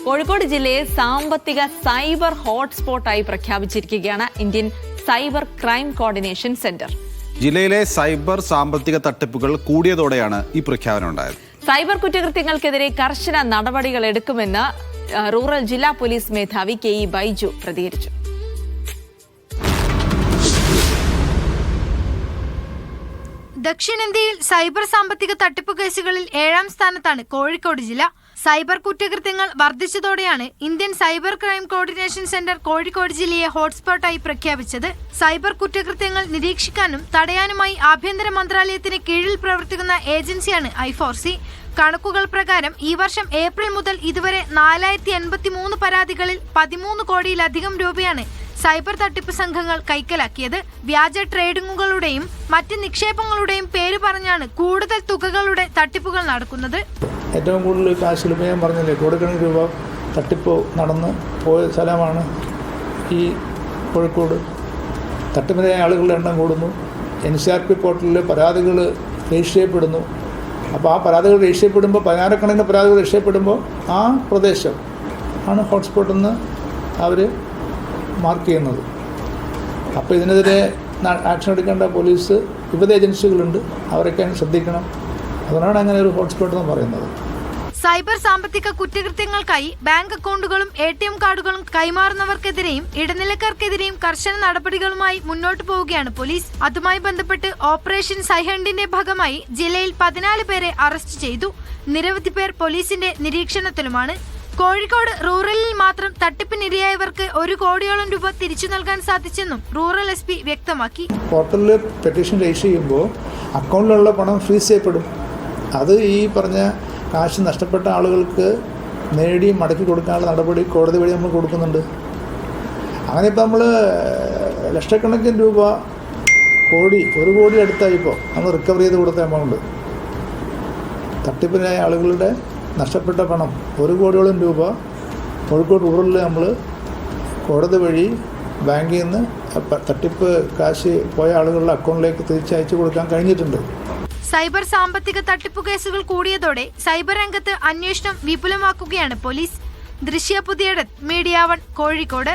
കോഴിക്കോട് ജില്ലയെ സാമ്പത്തിക സൈബർ ഹോട്ട്സ്പോട്ടായി പ്രഖ്യാപിച്ചിരിക്കുകയാണ് Indian cyber crime coordination centre. ജില്ലയിലെ സൈബർ സാമ്പത്തിക തട്ടിപ്പുകൾ കൂടിയതോടെയാണ് ഈ പ്രഖ്യാപനം ഉണ്ടായത്. സൈബർ കുറ്റകൃത്യങ്ങൾക്കെതിരെ കർശന നടപടികൾ എടുക്കുമെന്ന് റൂറൽ ജില്ലാ പോലീസ് മേധാവി KE ബൈജു പ്രതികരിച്ചു. ദക്ഷിണേന്ത്യയിൽ സൈബർ സാമ്പത്തിക തട്ടിപ്പ് കേസുകളിൽ 7ാം സ്ഥാനത്താണ് കോഴിക്കോട് ജില്ല. സൈബർ കുറ്റകൃത്യങ്ങൾ വർദ്ധിച്ചതോടെയാണ് Indian cyber crime coordination centre Kozhikode ജില്ലയെ ഹോട്ട്സ്പോട്ടായി പ്രഖ്യാപിച്ചത്. സൈബർ കുറ്റകൃത്യങ്ങൾ നിരീക്ഷിക്കാനും തടയാനുമായി ആഭ്യന്തര മന്ത്രാലയത്തിന് കീഴിൽ പ്രവർത്തിക്കുന്ന ഏജൻസിയാണ് I4C. കണക്കുകൾ പ്രകാരം ഈ വർഷം ഏപ്രിൽ മുതൽ ഇതുവരെ 4083 പരാതികളിൽ 13 കോടിയിലധികം രൂപയാണ് സൈബർ തട്ടിപ്പ് സംഘങ്ങൾ കൈക്കലാക്കിയത്. വ്യാജ ട്രേഡിങ്ങുകളുടെയും മറ്റ് നിക്ഷേപങ്ങളുടെയും പേര് പറഞ്ഞാണ് കൂടുതൽ തുകകളുടെ തട്ടിപ്പുകൾ നടക്കുന്നത്. ഏറ്റവും കൂടുതൽ കാശ് ഞാൻ പറഞ്ഞില്ലേ, കോടിക്കണക്കിന് രൂപ തട്ടിപ്പ് നടന്ന് പോയ സ്ഥലമാണ് ഈ കോഴിക്കോട്. തട്ടിപ്പിനായ ആളുകളുടെ എണ്ണം കൂടുന്നു. NCRP പോർട്ടലിൽ പരാതികൾ രജിസ്റ്റർ ചെയ്യപ്പെടുന്നു. അപ്പോൾ ആ പരാതികൾ രജിസ്റ്റർ ചെയ്യപ്പെടുമ്പോൾ 16 പരാതികൾ രജിസ്റ്റർ ചെയ്യപ്പെടുമ്പോൾ ആ പ്രദേശം ആണ് ഹോട്ട്സ്പോട്ടെന്ന് അവർ മാർക്ക് ചെയ്യുന്നത്. അപ്പോൾ ഇതിനെതിരെ ആക്ഷൻ എടുക്കേണ്ട പോലീസ് വിവിധ ഏജൻസികളുണ്ട്, അവരൊക്കെ ശ്രദ്ധിക്കണം. അതുകൊണ്ടാണ് അങ്ങനെ ഒരു ഹോട്ട്സ്പോട്ട് എന്ന് പറയുന്നത്. സൈബർ സാമ്പത്തിക കുറ്റകൃത്യങ്ങൾക്കായി ബാങ്ക് അക്കൗണ്ടുകളും ATM കാർഡുകളും കൈമാറുന്നവർക്കെതിരെയും ഇടനിലക്കാർക്കെതിരെയും കർശന നടപടികളുമായി മുന്നോട്ട് പോവുകയാണ് പോലീസ്. അതുമായി ബന്ധപ്പെട്ട് ഓപ്പറേഷൻ സൈഹണ്ടിന്റെ ഭാഗമായി ജില്ലയിൽ 14 പേരെ അറസ്റ്റ് ചെയ്തു. നിരവധി പേർ പോലീസിന്റെ നിരീക്ഷണത്തിലുമാണ്. കോഴിക്കോട് റൂറലിൽ മാത്രം തട്ടിപ്പിനിരയായവർക്ക് 1 കോടിയോളം രൂപ തിരിച്ചു നൽകാൻ സാധിച്ചെന്നും റൂറൽ SP വ്യക്തമാക്കി. പോർട്ടലിൽ പെറ്റീഷൻ രജിസ്റ്റർ ചെയ്യുമ്പോൾ അക്കൗണ്ടിലുള്ള പണം ഫ്രീസ് ചെയ്യപ്പെടും. അത് ഈ പറഞ്ഞ കാശ് നഷ്ടപ്പെട്ട ആളുകൾക്ക് നേടി മടക്കി കൊടുക്കാനുള്ള നടപടി കോടതി വഴി നമ്മൾ കൊടുക്കുന്നുണ്ട്. അങ്ങനെ ഇപ്പോൾ നമ്മൾ ലക്ഷക്കണക്കിന് രൂപ 1 കോടി അടുത്തായിപ്പോൾ നമ്മൾ റിക്കവർ ചെയ്ത് കൊടുത്ത എമൗണ്ട്. തട്ടിപ്പിനായ ആളുകളുടെ നഷ്ടപ്പെട്ട പണം 1 കോടിയോളം രൂപ കോഴിക്കോട് റൂറലിൽ നമ്മൾ കോടതി വഴി ബാങ്കിൽ നിന്ന് തട്ടിപ്പ് കാശ് പോയ ആളുകളുടെ അക്കൗണ്ടിലേക്ക് തിരിച്ചയച്ചു കൊടുക്കാൻ കഴിഞ്ഞിട്ടുണ്ട്. സൈബർ സാമ്പത്തിക തട്ടിപ്പു കേസുകൾ കൂടിയതോടെ സൈബർ രംഗത്ത് അന്വേഷണം വിപുലമാക്കുകയാണ് പോലീസ്. ദൃശ്യ പുതിയടത്ത്, മീഡിയ 1, കോഴിക്കോട്.